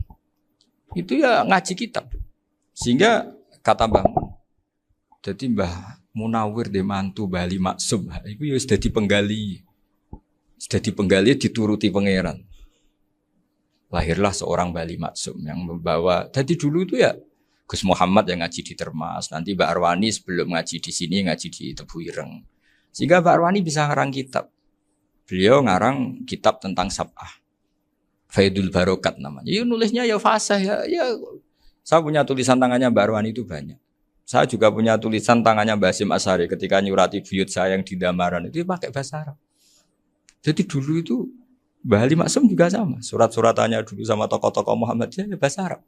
Itu ya ngaji kitab. Sehingga kata Mbah Mun, jadi Mbah Munawir de mantu Bali Maksum. Itu ya sudah dipenggali. Sudah dipenggali dituruti pangeran. Lahirlah seorang Bali Maksum yang membawa. Jadi dulu itu ya Gus Muhammad yang ngaji di Termas, nanti Mbak Arwani sebelum ngaji di sini ngaji di Tebu Ireng. Sehingga Mbak Arwani bisa ngarang kitab. Beliau ngarang kitab tentang Sab'ah. Faidul Barokat namanya. Ya nulisnya ya fasih ya. Saya punya tulisan tangannya Mbak Arwani itu banyak. Saya juga punya tulisan tangannya Mbak Hasyim Asy'ari ketika nyurati buyut saya yang di Damaran itu pakai bahasa Arab. Jadi dulu itu Mbah Ali Maksum juga sama. Surat-suratannya dulu sama tokoh-tokoh Muhammadiyah ya bahasa Arab.